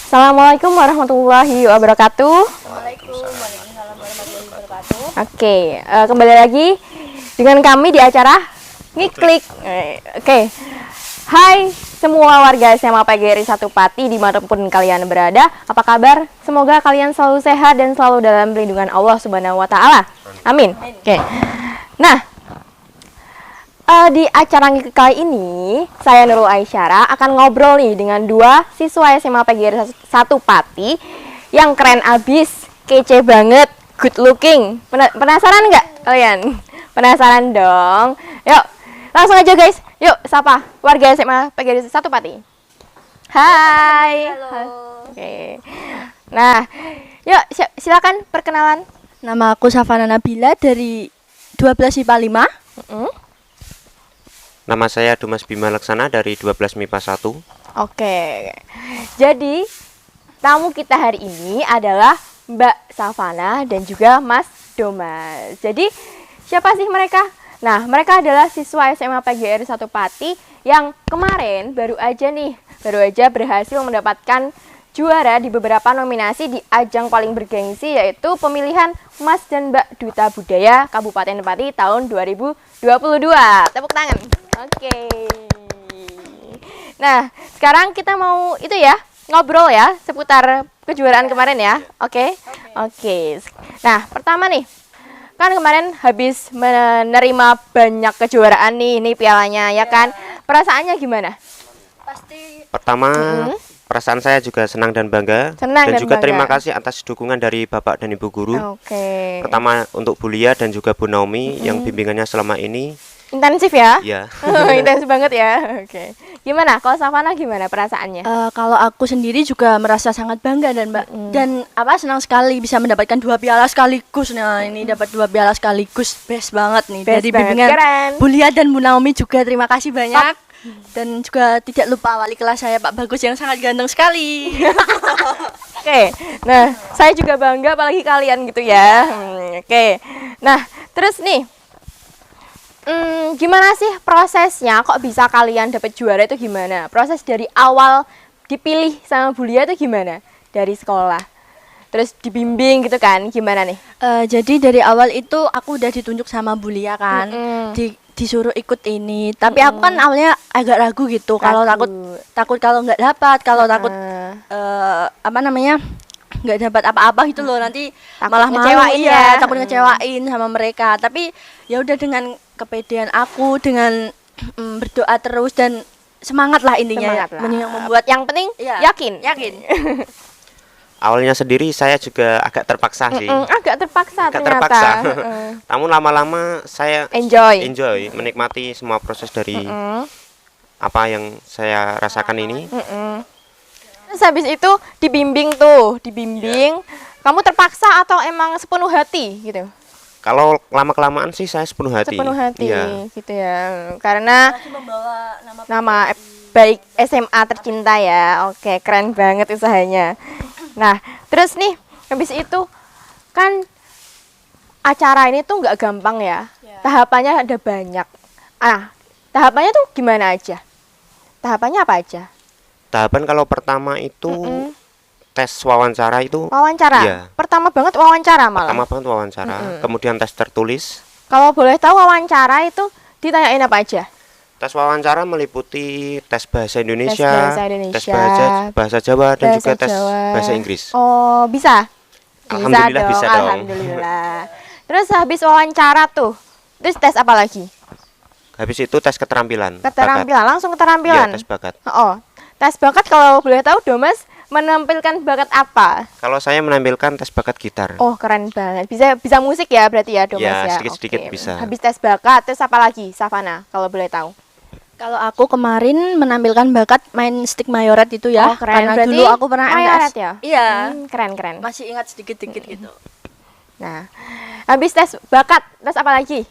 Assalamualaikum warahmatullahi wabarakatuh. Waalaikumsalam warahmatullahi wabarakatuh. Oke, kembali lagi dengan kami di acara Ngiklik. Oke. Hai semua warga SMA PGRI 1 Pati dimanapun kalian berada. Apa kabar? Semoga kalian selalu sehat dan selalu dalam perlindungan Allah Subhanahu wa taala. Amin. Oke. Nah, di acara Ngiklik kali ini, saya Nurul Aisyara akan ngobrol nih dengan dua siswa SMA PGRI 1 Pati yang keren abis, kece banget, good looking. Penasaran nggak kalian? Penasaran dong. Yuk, langsung aja guys. Yuk, sapa warga SMA PGRI 1 Pati. Hai. Halo. Oke. Nah, yuk silakan perkenalan. Nama aku Safana Nabila dari 12 IPA 5. Nama saya Dumas Bima Laksana dari 12 MIPA 1. Oke. Jadi, tamu kita hari ini adalah Mbak Safana dan juga Mas Domas. Jadi, siapa sih mereka? Nah, mereka adalah siswa SMA PGRI 1 Pati yang kemarin baru aja berhasil mendapatkan juara di beberapa nominasi di ajang paling bergengsi, yaitu pemilihan Mas dan Mbak Duta Budaya Kabupaten Pati tahun 2022. Tepuk tangan. Oke. Nah, sekarang kita mau ngobrol ya seputar kejuaraan kemarin ya. Oke. Nah, pertama nih, kan kemarin habis menerima banyak kejuaraan nih pialanya ya kan. Perasaannya gimana? Pasti Pertama, perasaan saya juga senang dan bangga. Senang dan juga bangga. terima kasih atas dukungan dari Bapak dan Ibu Guru. Oke. Pertama untuk Bu Lia dan juga Bu Naomi yang bimbingannya selama ini. Intensif ya? Ya, Intensif banget ya. Oke. Gimana? Kalau Safana gimana perasaannya? kalau aku sendiri juga merasa sangat bangga dan senang sekali bisa mendapatkan 2 piala sekaligus. Nah, ini dapat 2 piala sekaligus, best banget nih. Best dari banget, bimbingan keren. Bu Lia dan Bu Naomi juga terima kasih banyak. Dan juga tidak lupa wali kelas saya Pak Bagus yang sangat ganteng sekali. Oke. Nah, saya juga bangga apalagi kalian gitu ya. Oke. Nah, terus nih, gimana sih prosesnya kok bisa kalian dapat juara itu gimana? Proses dari awal dipilih sama Bu Lia itu gimana? Dari sekolah. Terus dibimbing gitu kan, gimana nih? Jadi dari awal itu aku udah ditunjuk sama Bu Lia kan, disuruh ikut ini. Tapi aku kan awalnya agak ragu gitu, kalau takut kalau nggak dapat, kalau takut nggak dapat apa-apa gitu loh, nanti Takut malah malu, ngecewain iya, ya. takut ngecewain sama mereka. Tapi ya udah dengan kepedean aku, dengan berdoa terus dan semangat lah intinya, Semangat lah. yang membuat Yang penting iya, yakin. awalnya sendiri saya juga agak terpaksa sih. Agak terpaksa Agak ternyata. terpaksa. Namun lama-lama saya Enjoy. menikmati semua proses dari apa yang saya rasakan ini. Terus habis itu dibimbing. Kamu terpaksa atau emang sepenuh hati gitu? Kalau lama-kelamaan sih saya sepenuh hati. Sepenuh hati Iya. gitu ya. Karena masih membawa nama baik SMA tercinta ya. Oke, keren banget usahanya. Nah, terus nih habis itu kan acara ini tuh nggak gampang ya. Tahapannya ada banyak. Tahapannya tuh gimana aja? Tahapannya apa aja? Tahapan kalau pertama itu tes wawancara itu. Wawancara. Iya. Pertama banget wawancara malah. Pertama banget wawancara, kemudian tes tertulis. Kalau boleh tahu wawancara itu ditanyain apa aja? Tes wawancara meliputi tes bahasa Indonesia, Tes bahasa Indonesia, bahasa Jawa, dan bahasa juga tes Jawa. bahasa Inggris. Oh, bisa? Alhamdulillah bisa dong. Alhamdulillah. Terus habis wawancara tuh, terus tes apa lagi? Habis itu tes keterampilan. Keterampilan, langsung Bakat. keterampilan. Iya, tes bakat. Oh, tes bakat kalau boleh tahu Domas menampilkan bakat apa? Kalau saya menampilkan tes bakat gitar. Oh, keren banget. Bisa musik ya berarti ya Domas Ya, ya? sedikit-sedikit Oke. bisa. Habis tes bakat, terus apa lagi Safana kalau boleh tahu? Kalau aku kemarin menampilkan bakat main stick mayoret itu ya. Oh, keren. Karena Berarti dulu aku pernah mayoret MTS. ya? Iya. Keren. Masih ingat sedikit-sedikit gitu. Nah, habis tes bakat, tes apa lagi?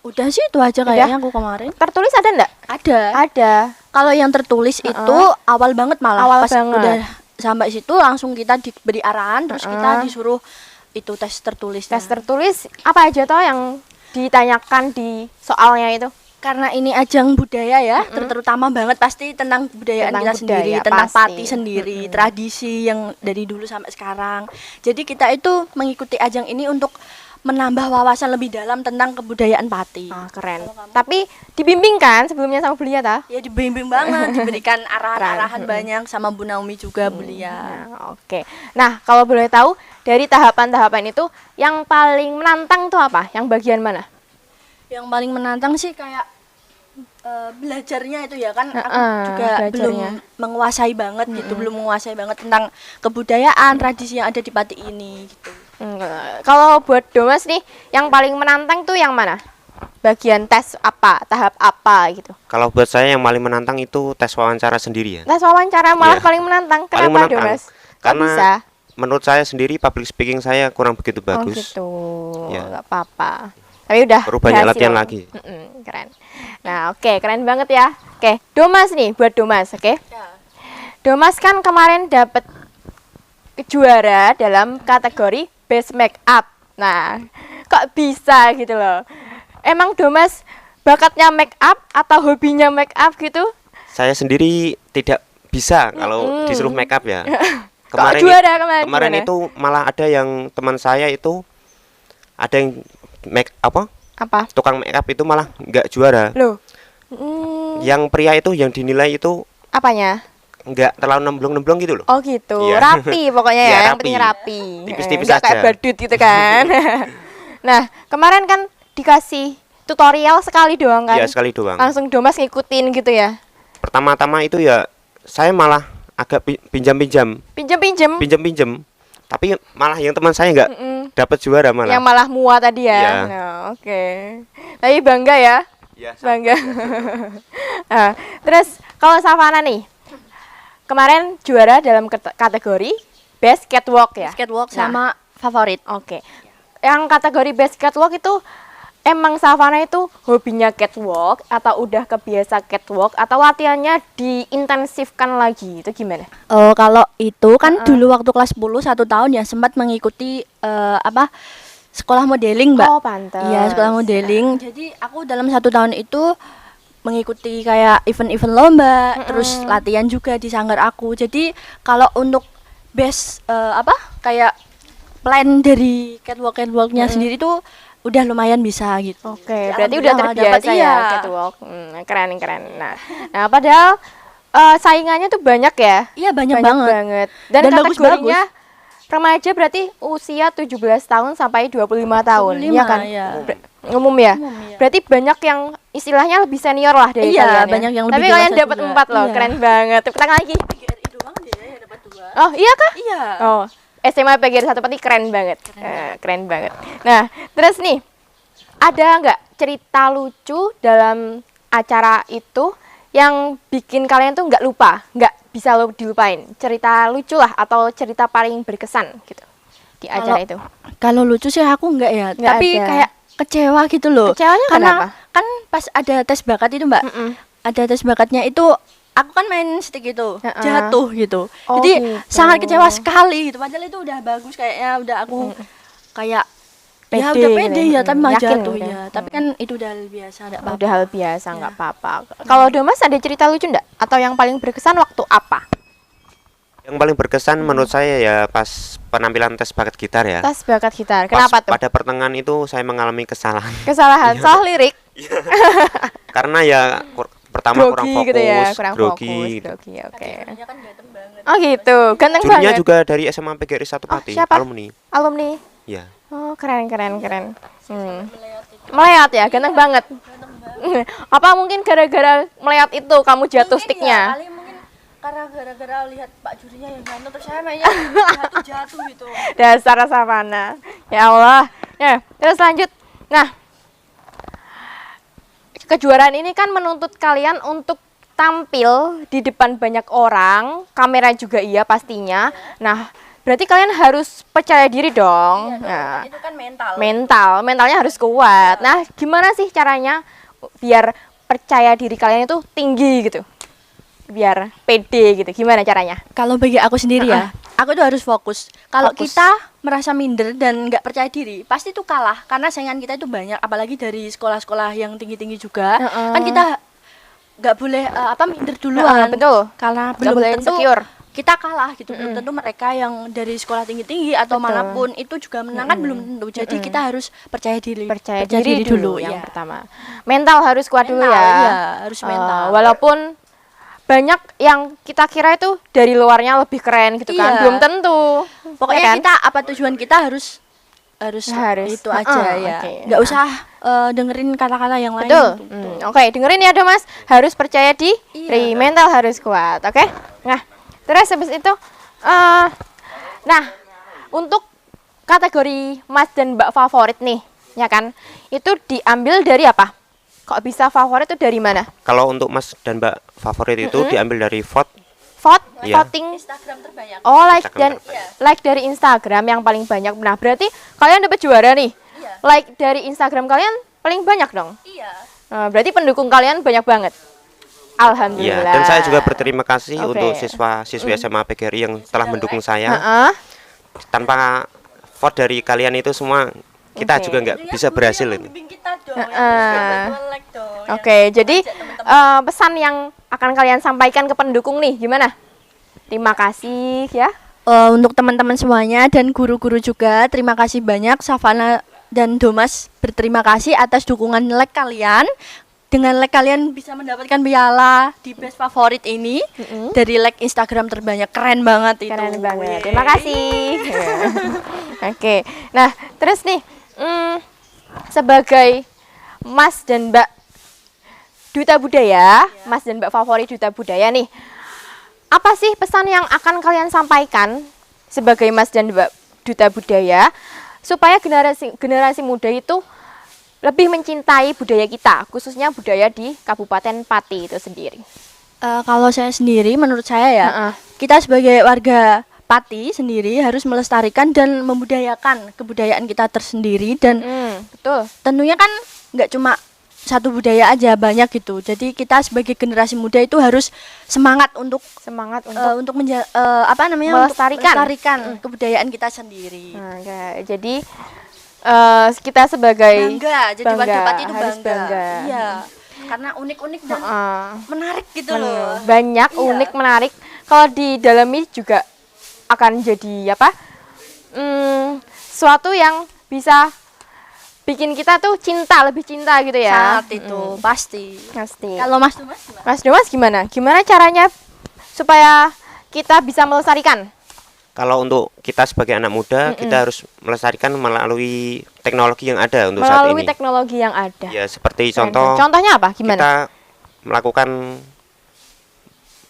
Udah sih itu aja kayaknya aku kemarin. Tertulis ada enggak? Ada. Kalau yang tertulis itu awal banget malah. Awal Pas banget. udah sampai situ langsung kita diberi arahan, terus kita disuruh itu tes tertulis. Tes tertulis apa aja toh yang ditanyakan di soalnya itu? Karena ini ajang budaya ya, terutama banget pasti tentang budayaan Tentang kita sendiri, budaya, tentang pasti. pati sendiri, tradisi yang dari dulu sampai sekarang. Jadi kita itu mengikuti ajang ini untuk menambah wawasan lebih dalam tentang kebudayaan pati. Ah, keren. Tapi dibimbing kan sebelumnya sama Belia ta? Ya dibimbing banget, diberikan arahan-arahan banyak sama Bu Naomi juga Belia. Nah, oke. Nah, kalau boleh tahu dari tahapan-tahapan itu yang paling menantang tuh apa? Yang bagian mana? Yang paling menantang sih kayak belajarnya itu ya kan aku juga belajarnya. belum menguasai banget gitu, belum menguasai banget tentang kebudayaan, tradisi yang ada di Pati ini gitu. Kalau buat Domas nih, yang paling menantang tuh yang mana? Bagian tes apa? Tahap apa gitu? Kalau buat saya yang paling menantang itu tes wawancara sendiri ya. Tes wawancara malah Iya. paling menantang. Kenapa Paling menantang. Domas? Kok Karena bisa? menurut saya sendiri public speaking saya kurang begitu Oh bagus. gitu, Ya. nggak apa-apa. Tapi udah Perlu banyak berhasil. latihan lagi. Keren. Nah, oke, keren banget ya. Oke, Domas nih, buat Domas, oke? Domas kan kemarin dapat juara dalam kategori Best Make Up. Nah, kok bisa gitu loh? Emang Domas bakatnya make up atau hobinya make up gitu? Saya sendiri tidak bisa kalau disuruh make up ya. Kok juara kemarin kemarin gimana? itu malah ada yang teman saya itu ada yang Apa? tukang make up itu malah nggak juara. Loh. Yang pria itu yang dinilai itu Apanya? nggak terlalu nemblong-nemblong gitu loh. Oh gitu, Iya. rapi pokoknya ya, Iya, yang rapi. penting rapi. Tipis-tipis Nggak kayak aja. badut gitu kan. Nah, kemarin kan dikasih tutorial sekali doang kan? Iya, sekali doang. Langsung Domas ngikutin gitu ya? Pertama-tama itu ya saya malah agak pinjam-pinjam, Pinjem-pinjem? pinjam-pinjam. Tapi malah yang teman saya nggak dapat juara malah. Yang malah muat tadi ya? Iya. Nah, oke. Tapi bangga ya? Iya, Bangga. Nah, terus kalau Savana nih, kemarin juara dalam kategori Best Catwalk ya? Catwalk Nah, sama favorit. Oke. Yang kategori Best Catwalk itu emang Savana itu hobinya catwalk atau udah kebiasa catwalk atau latihannya diintensifkan lagi? Itu gimana? Oh, kalau itu kan dulu waktu kelas 10 1 tahun ya sempat mengikuti sekolah modeling, Mbak. Oh, pantes. Iya, sekolah modeling. Jadi aku dalam 1 tahun itu mengikuti kayak event-event lomba, terus latihan juga di sanggar aku. Jadi kalau untuk best kayak plan dari catwalknya sendiri tuh udah lumayan bisa gitu. Oke, Jadi berarti udah alhamdulillah malah terbiasa dapet, ya iya. catwalk. Keren. Nah, padahal saingannya tuh banyak ya. Iya, banyak banget. Dan, Dan kategorinya remaja berarti usia 17 tahun sampai 25 tahun. 25, Iya kan? iya. Umum ya? Umum, iya. Berarti banyak yang istilahnya lebih senior lah dari Iya, kalian ya? banyak yang lebih Tapi kalian dewasa dapat juga. 4 loh, Iya. keren banget. Tepuk tangan lagi. PGRI doang dia ya dapat 2. Oh, iya kah? Iya. Oh, SMA PGRI 1 Pati keren banget. Keren banget. Nah, terus nih, ada nggak cerita lucu dalam acara itu yang bikin kalian tuh nggak lupa, nggak bisa dilupain? Cerita lucu lah atau cerita paling berkesan gitu di acara itu? Kalau lucu sih aku enggak ya, Nggak tapi ada. kayak kecewa gitu loh. Kecewanya Karena kenapa? kan pas ada tes bakat itu, Mbak. Ada tes bakatnya itu aku kan main stick itu, jatuh gitu. Oh, Jadi gitu. sangat kecewa sekali gitu. Padahal itu udah bagus kayaknya, udah aku kayak ya Pede udah gitu pede ya. ya, tapi malah Yakin jatuh udah. ya. Tapi kan itu udah hal biasa, enggak apa-apa. Udah hal biasa, nggak apa-apa. Kalau Domas ada cerita lucu nggak? Atau yang paling berkesan waktu apa? Yang paling berkesan menurut saya ya pas penampilan tes bakat gitar ya. Tas bakat gitar. Pas Kenapa tuh? pada pertengahan itu saya mengalami kesalahan Kesalahan soal lirik. karena ya pertama kurang Grogi fokus, gitu ya, kurang grogi. fokus. Grogi, oke. Dia kan ganteng banget. Oh gitu, ganteng Jurinya banget. juga dari SMA PGRI 1 Pati, siapa? alumni. Alumni. Ya. Oh, keren. Meleot ya, ganteng banget. Apa mungkin gara-gara meleot itu kamu jatuh Mungkin sticknya? ya, paling mungkin karena gara-gara lihat Pak jurinya yang ganteng terus saya mainnya jatuh gitu. Dasar Savana. Ya Allah. Ya, terus lanjut. Nah, kejuaraan ini kan menuntut kalian untuk tampil di depan banyak orang, kamera juga iya pastinya. Nah, berarti kalian harus percaya diri dong. Nah, Itu kan mental. mentalnya harus kuat. Nah, gimana sih caranya biar percaya diri kalian itu tinggi gitu? Biar pede gitu. Gimana caranya? Kalau bagi aku sendiri ya, aku tuh harus fokus. Kalau Fokus. kita merasa minder dan nggak percaya diri, pasti tuh kalah karena saingan kita itu banyak, apalagi dari sekolah-sekolah yang tinggi-tinggi juga. Kan kita nggak boleh minder duluan. betul. Karena Nggak belum boleh tentu insecure. kita kalah gitu. Belum tentu mereka yang dari sekolah tinggi-tinggi atau Betul. manapun itu juga menang kan belum tentu. Jadi kita harus percaya diri. Percaya diri dulu yang ya. pertama. Mental harus kuat dulu Mental, ya. iya, harus mental. Walaupun banyak yang kita kira itu dari luarnya lebih keren gitu kan. Iya. Belum tentu. Pokoknya Ya kan? kita apa tujuan kita harus itu aja ya. oke. Nggak usah dengerin kata-kata yang lain. Betul. gitu. Oke, dengerin ya Mas. Harus percaya diri, Iya. mental harus kuat. Oke. Nah, terus habis itu nah, untuk kategori Mas dan Mbak favorit nih, ya kan? Itu diambil dari apa? Kok bisa favorit itu dari mana? Kalau untuk Mas dan Mbak favorit itu diambil dari vote. Vote, Iya. voting. Instagram terbanyak. Oh, like Instagram dan like dari Instagram yang paling banyak. Nah, berarti kalian dapat juara nih. Iya. Like dari Instagram kalian paling banyak dong. Iya. Nah, berarti pendukung kalian banyak banget. Iya, Alhamdulillah. dan saya juga berterima kasih Oke. untuk siswa-siswi SMA PGRI yang telah mendukung saya. Heeh. Tanpa vote dari kalian itu semua kita Oke. juga nggak bisa berhasil ini. Bimbing kita dong. Like dong. Oke, jadi pesan yang akan kalian sampaikan ke pendukung nih gimana? Terima kasih ya. Untuk teman-teman semuanya dan guru-guru juga, terima kasih banyak. Savana dan Domas berterima kasih atas dukungan like kalian. Dengan like kalian bisa mendapatkan piala di best favorit ini dari like Instagram terbanyak. Keren banget itu. Keren banget. Terima kasih. Oke. Nah, terus nih sebagai Mas dan Mbak Duta Budaya, Mas dan Mbak favorit Duta Budaya nih. Apa sih pesan yang akan kalian sampaikan sebagai Mas dan Mbak Duta Budaya supaya generasi muda itu lebih mencintai budaya kita, khususnya budaya di Kabupaten Pati itu sendiri? Kalau saya sendiri, menurut saya ya, Heeh. kita sebagai warga Pati sendiri harus melestarikan dan membudayakan kebudayaan kita tersendiri dan Betul. tentunya kan nggak cuma satu budaya aja, banyak gitu. Jadi kita sebagai generasi muda itu harus semangat untuk Semangat untuk melestarikan Melestarikan. kebudayaan kita sendiri. Nah, jadi kita sebagai Bangga, jadi warga bangga, Pati itu harus bangga. Iya. Karena unik-unik dan menarik gitu Bener. loh. Banyak Iya. unik menarik. Kalau didalami juga akan jadi apa? Suatu yang bisa bikin kita tuh lebih cinta gitu ya. Saat itu pasti. Pasti. Kalau Mas Thomas gimana? Mas Domas gimana? Gimana caranya supaya kita bisa melestarikan? Kalau untuk kita sebagai anak muda, kita harus melestarikan melalui teknologi yang ada untuk saat Melalui ini. teknologi yang ada. Ya, seperti Keren. contoh Contohnya apa? Gimana? kita melakukan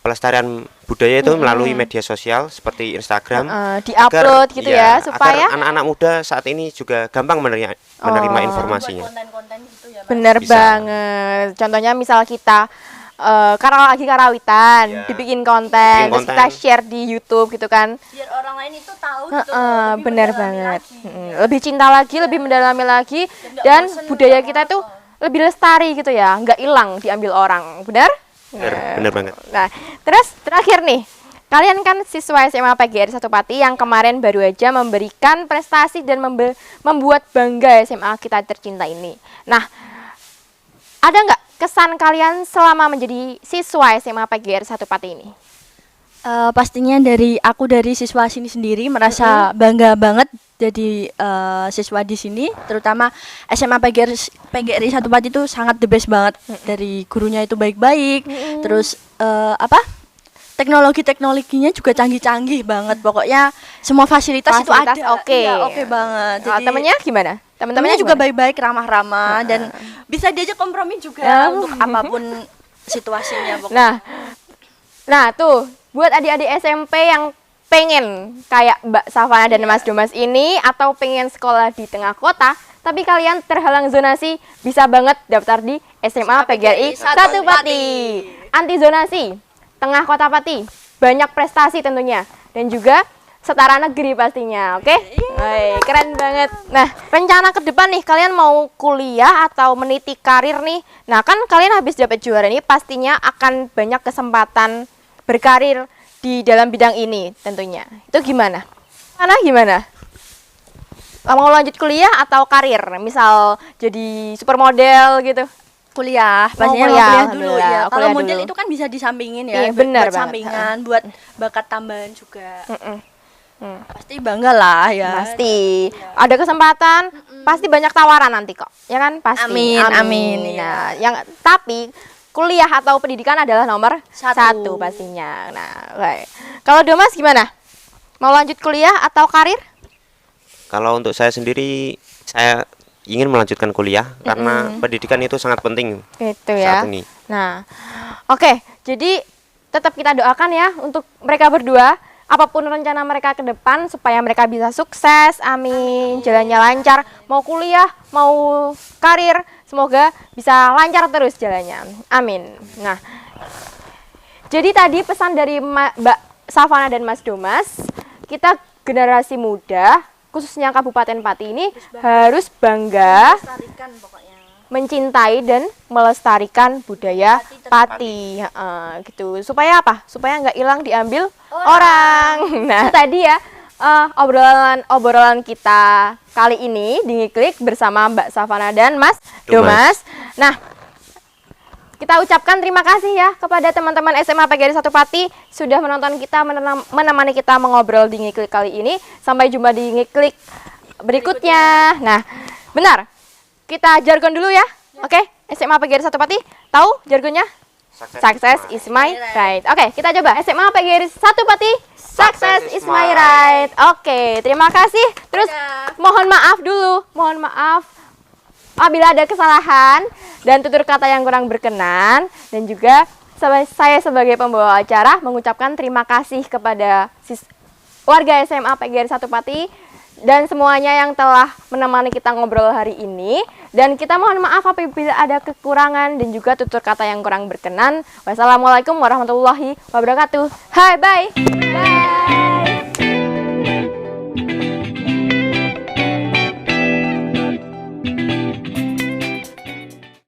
pelestarian budaya itu melalui media sosial seperti Instagram. Di-upload gitu ya, supaya agar anak-anak muda saat ini juga gampang menerima informasinya. Konten-konten gitu ya, Mas. Bener Bisa. banget. Contohnya misal kita lagi karawitan, Iya. dibikin konten, terus konten. kita share di YouTube gitu kan. Biar orang lain itu tahu gitu. lebih Bener mendalami banget. lagi. Lebih cinta lagi, lebih mendalami lagi, nggak dan bosen, budaya nggak kita tuh monoton. lebih lestari gitu ya, nggak hilang diambil orang. Benar? Bener banget. Nah, terus terakhir nih, kalian kan siswa SMA PGRI 1 Pati yang kemarin baru aja memberikan prestasi dan membuat bangga SMA kita tercinta ini. Nah, ada nggak kesan kalian selama menjadi siswa SMA PGRI 1 Pati ini? Pastinya dari siswa sini sendiri merasa bangga banget jadi siswa di sini, terutama SMA PGRI 1 Pati itu sangat the best banget. Dari gurunya itu baik-baik, terus teknologinya juga canggih-canggih banget. Pokoknya semua fasilitas itu Fasilitas ada. oke. Iya, oke banget. Jadi, temennya gimana? temennya juga gimana? baik-baik, ramah-ramah dan bisa diajak kompromi juga Ya. untuk apapun situasinya pokoknya. Nah tuh buat adik-adik SMP yang pengen kayak Mbak Savana dan Mas Domas ini atau pengen sekolah di tengah kota tapi kalian terhalang zonasi, bisa banget daftar di SMA PGRI 1 Pati. Anti zonasi, tengah kota Pati, banyak prestasi tentunya dan juga setara negeri pastinya, oke? Woi, keren banget. Nah, rencana ke depan nih, kalian mau kuliah atau meniti karir nih? Nah, kan kalian habis dapat juara ini pastinya akan banyak kesempatan berkarir di dalam bidang ini tentunya. Itu gimana? Gimana? Mau lanjut kuliah atau karir? Misal jadi supermodel gitu. Kuliah, Mau pastinya kuliah, kuliah dulu alhamdulillah. ya. Kalau Kuliah model dulu. itu kan bisa disampingin Iya, ya, benar buat banget. sampingan, buat bakat tambahan juga. Mm-mm. Pasti bangga lah ya. Pasti ada kesempatan, pasti banyak tawaran nanti kok, ya kan? Pasti. Amin, Nah, iya. yang tapi kuliah atau pendidikan adalah nomor Satu. satu pastinya. Nah, oke. Kalau Domas gimana? Mau lanjut kuliah atau karir? Kalau untuk saya sendiri, saya ingin melanjutkan kuliah karena pendidikan itu sangat penting Gitu ya. saat ini. Nah, oke. Jadi tetap kita doakan ya untuk mereka berdua. Apapun rencana mereka ke depan supaya mereka bisa sukses, amin. Jalannya lancar, mau kuliah, mau karir, semoga bisa lancar terus jalannya, amin. Nah, jadi tadi pesan dari Mbak Savana dan Mas Domas, kita generasi muda, khususnya Kabupaten Pati ini harus bangga Lestarikan pokoknya. mencintai dan melestarikan budaya Pati, gitu. Supaya apa? Supaya nggak hilang diambil orang. Nah, itu tadi ya obrolan kita kali ini di Ngiklik bersama Mbak Savana dan Mas Domas. Nah, kita ucapkan terima kasih ya kepada teman-teman SMA PGRI 1 Pati sudah menonton kita, menemani kita mengobrol di Ngiklik kali ini. Sampai jumpa di Ngiklik berikutnya. Nah, benar. Kita jargon dulu ya. Oke, SMA PGRI 1 Pati tahu jargonnya? Success is my right. Oke, kita coba SMA PGRI 1 Pati. Success is my right. Oke, terima kasih. Terus mohon maaf dulu. Mohon maaf apabila ada kesalahan dan tutur kata yang kurang berkenan, dan juga saya sebagai pembawa acara mengucapkan terima kasih kepada warga SMA PGRI 1 Pati dan semuanya yang telah menemani kita ngobrol hari ini. Dan kita mohon maaf apabila ada kekurangan dan juga tutur kata yang kurang berkenan. Wassalamualaikum warahmatullahi wabarakatuh. Hai, bye. Bye.